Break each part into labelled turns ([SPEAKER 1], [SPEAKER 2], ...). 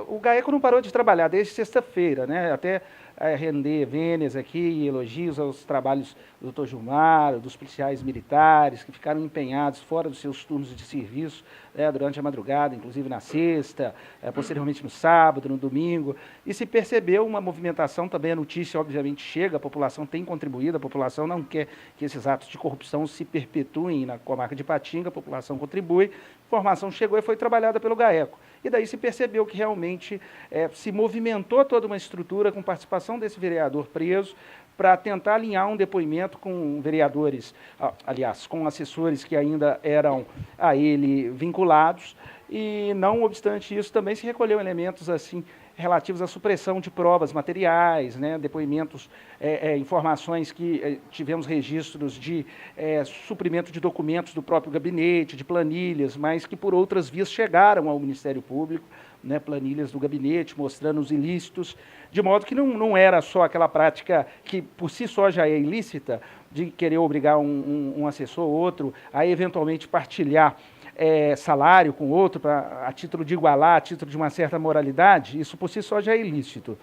[SPEAKER 1] O GAECO não parou de trabalhar desde sexta-feira, né? Até render vênias aqui e elogios aos trabalhos do Dr. Gilmar, dos policiais militares, que ficaram empenhados fora dos seus turnos de serviço, durante a madrugada, inclusive na sexta, posteriormente no sábado, no domingo, e se percebeu uma movimentação, também a notícia obviamente chega, a população tem contribuído, a população não quer que esses atos de corrupção se perpetuem na comarca de Ipatinga, a população contribui, a informação chegou e foi trabalhada pelo GAECO. E daí se percebeu que realmente se movimentou toda uma estrutura com participação desse vereador preso para tentar alinhar um depoimento com vereadores, aliás, com assessores que ainda eram a ele vinculados, e não obstante isso também se recolheu elementos assim relativos à supressão de provas materiais, né, depoimentos, informações que tivemos registros de suprimento de documentos do próprio gabinete, de planilhas, mas que por outras vias chegaram ao Ministério Público, né, planilhas do gabinete mostrando os ilícitos, de modo que não era só aquela prática que por si só já é ilícita, de querer obrigar um assessor ou outro a eventualmente partilhar salário com outro, a título de igualar, a título de uma certa moralidade, isso por si só já é ilícito.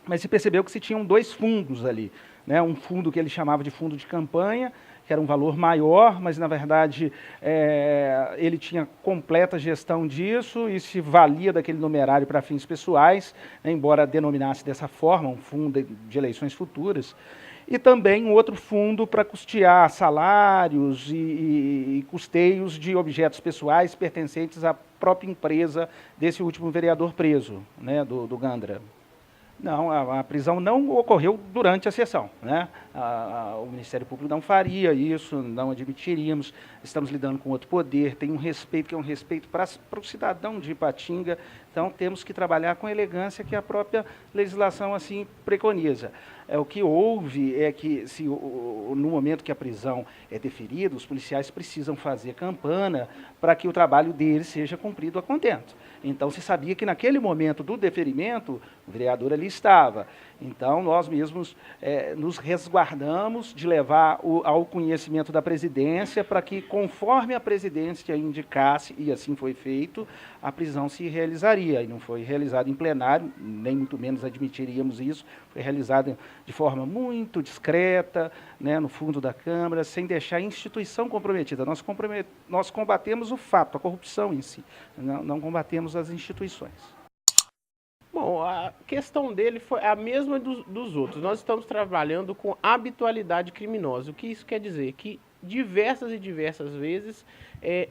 [SPEAKER 1] Mas se percebeu que se tinham dois fundos ali, né? Um fundo que ele chamava de fundo de campanha, que era um valor maior, mas na verdade ele tinha completa gestão disso e se valia daquele numerário para fins pessoais, né? Embora denominasse dessa forma, um fundo de eleições futuras. E também um outro fundo para custear salários e custeios de objetos pessoais pertencentes à própria empresa desse último vereador preso, né, do Gandra. Não, a prisão não ocorreu durante a sessão, né? O Ministério Público não faria isso, não admitiríamos. Estamos lidando com outro poder, tem um respeito que é um respeito para o cidadão de Ipatinga, então temos que trabalhar com a elegância que a própria legislação assim preconiza. O que houve é que, no momento que a prisão é deferida, os policiais precisam fazer campana para que o trabalho deles seja cumprido a contento. Então, se sabia que naquele momento do deferimento, o vereador ali estava. Então, nós mesmos nos resguardamos de levar ao conhecimento da presidência para que, conforme a presidência indicasse, e assim foi feito, a prisão se realizaria. E não foi realizada em plenário, nem muito menos admitiríamos isso, foi realizada de forma muito discreta, né, no fundo da Câmara, sem deixar a instituição comprometida. Nós combatemos o fato, a corrupção em si, não combatemos as instituições.
[SPEAKER 2] Bom, a questão dele foi a mesma dos outros. Nós estamos trabalhando com habitualidade criminosa. O que isso quer dizer? Que diversas e diversas vezes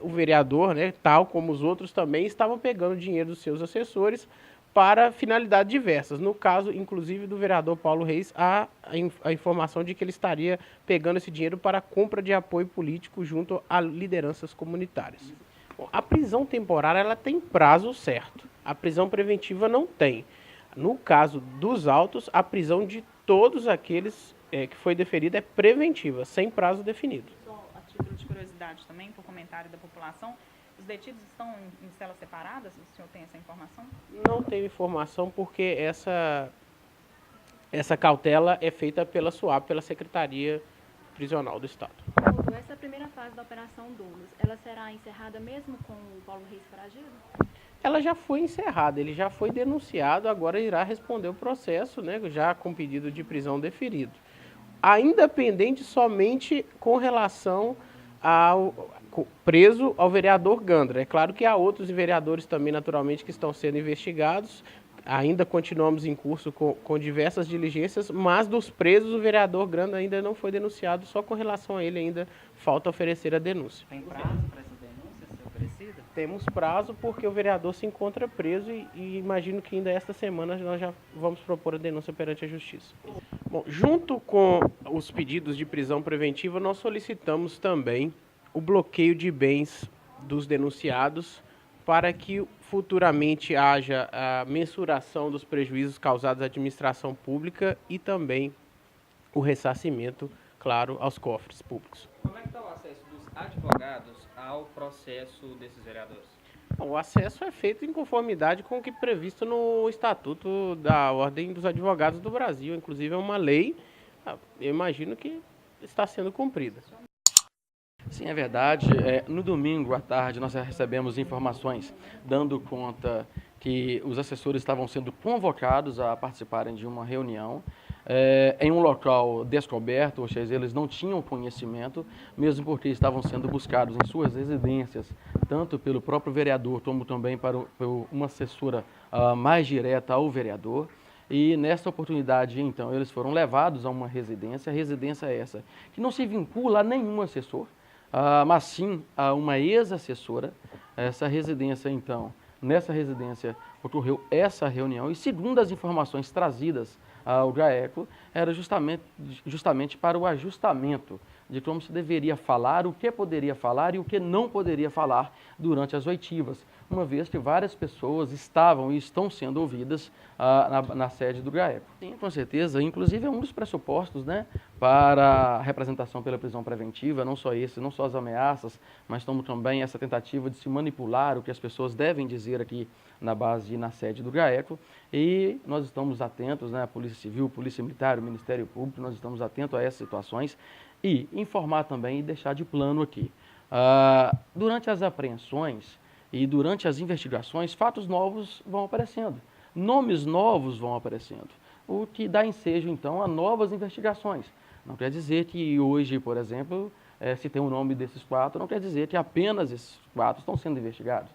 [SPEAKER 2] o vereador, né, tal como os outros também, estavam pegando dinheiro dos seus assessores para finalidades diversas. No caso, inclusive, do vereador Paulo Reis, há a informação de que ele estaria pegando esse dinheiro para a compra de apoio político junto a lideranças comunitárias. Bom, a prisão temporária ela tem prazo certo. A prisão preventiva não tem. No caso dos autos, a prisão de todos aqueles que foi deferida é preventiva, sem prazo definido.
[SPEAKER 3] Só a título de curiosidade também, por comentário da população, os detidos estão em celas separadas? O senhor tem essa informação?
[SPEAKER 2] Não tenho informação porque essa cautela é feita pela SUAP, pela Secretaria Prisional do Estado.
[SPEAKER 4] Essa primeira fase da Operação Douglas, ela será encerrada mesmo com o Paulo Reis foragido?
[SPEAKER 2] Ela já foi encerrada, ele já foi denunciado, agora irá responder o processo, né, já com pedido de prisão deferido. Ainda pendente somente com relação ao preso ao vereador Gandra. É claro que há outros vereadores também, naturalmente, que estão sendo investigados. Ainda continuamos em curso com diversas diligências, mas dos presos o vereador Gandra ainda não foi denunciado, só com relação a ele ainda falta oferecer a denúncia.
[SPEAKER 5] Tem prazo para essa denúncia ser oferecida?
[SPEAKER 2] Temos prazo porque o vereador se encontra preso e imagino que ainda esta semana nós já vamos propor a denúncia perante a Justiça. Bom, junto com os pedidos de prisão preventiva, nós solicitamos também o bloqueio de bens dos denunciados para que futuramente haja a mensuração dos prejuízos causados à administração pública e também o ressarcimento, claro, aos cofres públicos.
[SPEAKER 5] Como é que está o acesso dos advogados ao processo desses vereadores?
[SPEAKER 2] Bom, o acesso é feito em conformidade com o que é previsto no Estatuto da Ordem dos Advogados do Brasil. Inclusive é uma lei, eu imagino que está sendo cumprida.
[SPEAKER 6] Sim, é verdade. No domingo à tarde nós recebemos informações dando conta que os assessores estavam sendo convocados a participarem de uma reunião em um local descoberto, ou seja, eles não tinham conhecimento, mesmo porque estavam sendo buscados em suas residências, tanto pelo próprio vereador, como também por uma assessora mais direta ao vereador. E nessa oportunidade, então, eles foram levados a uma residência essa, que não se vincula a nenhum assessor, mas sim a uma ex-assessora. Essa residência, então, nessa residência ocorreu essa reunião e, segundo as informações trazidas ao GAECO, era justamente para o ajustamento de como se deveria falar, o que poderia falar e o que não poderia falar durante as oitivas, uma vez que várias pessoas estavam e estão sendo ouvidas na sede do GAECO. Sim, com certeza, inclusive é um dos pressupostos, né, para a representação pela prisão preventiva, não só as ameaças, mas também essa tentativa de se manipular o que as pessoas devem dizer aqui na base e na sede do GAECO, e nós estamos atentos, né, a Polícia Civil, Polícia Militar, o Ministério Público, nós estamos atentos a essas situações e informar também e deixar de plano aqui. Durante as apreensões e durante as investigações, fatos novos vão aparecendo, nomes novos vão aparecendo, o que dá ensejo, então, a novas investigações. Não quer dizer que hoje, por exemplo, se tem o nome desses 4, não quer dizer que apenas esses 4 estão sendo investigados.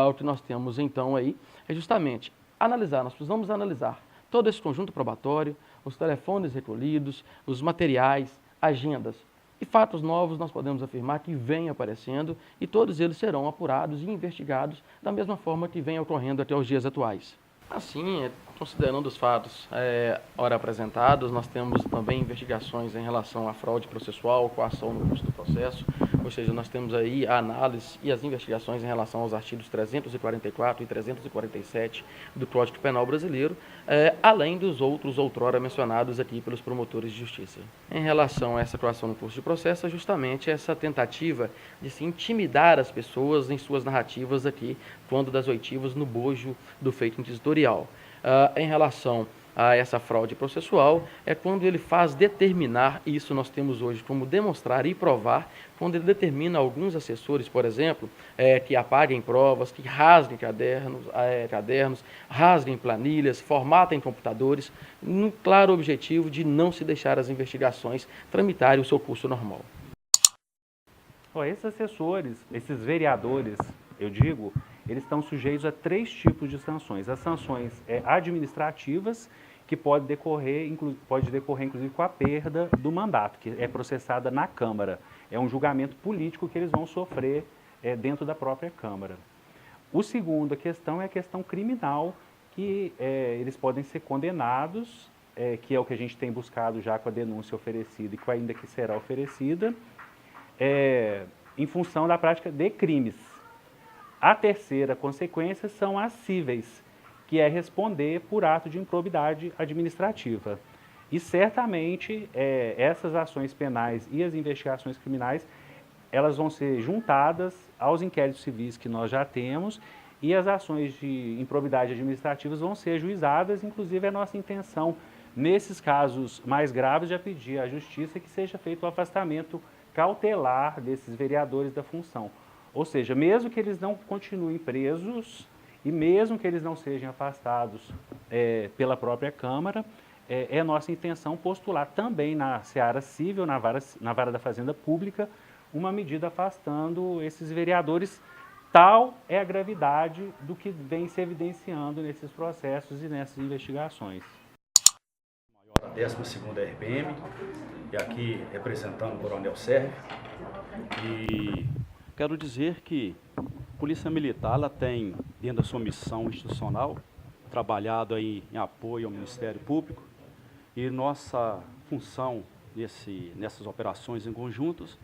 [SPEAKER 6] O que nós temos, então, aí é justamente nós precisamos analisar todo esse conjunto probatório, os telefones recolhidos, os materiais, agendas. E fatos novos nós podemos afirmar que vêm aparecendo e todos eles serão apurados e investigados da mesma forma que vem ocorrendo até os dias atuais. Assim, considerando os fatos ora apresentados, nós temos também investigações em relação à fraude processual, coação no curso do processo, ou seja, nós temos aí a análise e as investigações em relação aos artigos 344 e 347 do Código Penal Brasileiro, além dos outros outrora mencionados aqui pelos promotores de justiça. Em relação a essa coação no curso de processo, é justamente essa tentativa de se intimidar as pessoas em suas narrativas aqui, quando das oitivas no bojo do feito inquisitorial. Em relação a essa fraude processual, é quando ele faz determinar, e isso nós temos hoje como demonstrar e provar, quando ele determina alguns assessores, por exemplo, que apaguem provas, que rasguem cadernos, rasguem planilhas, formatem computadores, no claro objetivo de não se deixar as investigações tramitarem o seu curso normal.
[SPEAKER 7] Esses assessores, esses vereadores, eu digo, eles estão sujeitos a 3 tipos de sanções. As sanções administrativas, que pode decorrer inclusive com a perda do mandato, que é processada na Câmara. É um julgamento político que eles vão sofrer dentro da própria Câmara. A segunda questão é a questão criminal, que eles podem ser condenados, que é o que a gente tem buscado já com a denúncia oferecida e ainda que será oferecida, em função da prática de crimes. A terceira consequência são as cíveis, que é responder por ato de improbidade administrativa. E certamente essas ações penais e as investigações criminais, elas vão ser juntadas aos inquéritos civis que nós já temos e as ações de improbidade administrativas vão ser ajuizadas, inclusive é nossa intenção, nesses casos mais graves, já pedir à Justiça que seja feito o afastamento cautelar desses vereadores da função. Ou seja, mesmo que eles não continuem presos e mesmo que eles não sejam afastados pela própria Câmara, é nossa intenção postular também na seara civil, na vara da Fazenda Pública, uma medida afastando esses vereadores. Tal é a gravidade do que vem se evidenciando nesses processos e nessas investigações.
[SPEAKER 8] Da 12ª RPM, e aqui representando o Coronel Sérgio. E quero dizer que a Polícia Militar ela tem, dentro da sua missão institucional, trabalhado aí em apoio ao Ministério Público, e nossa função nessas operações em conjuntos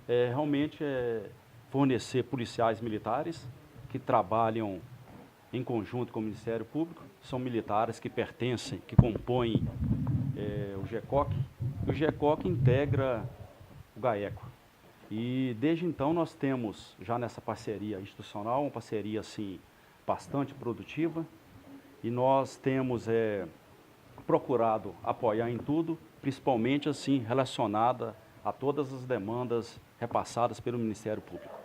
[SPEAKER 8] realmente é fornecer policiais militares que trabalham em conjunto com o Ministério Público, são militares que pertencem, que compõem o GECOC, e o GECOC integra o GAECO. E desde então nós temos, já nessa parceria institucional, uma parceria assim, bastante produtiva, e nós temos procurado apoiar em tudo, principalmente assim relacionada a todas as demandas repassadas pelo Ministério Público.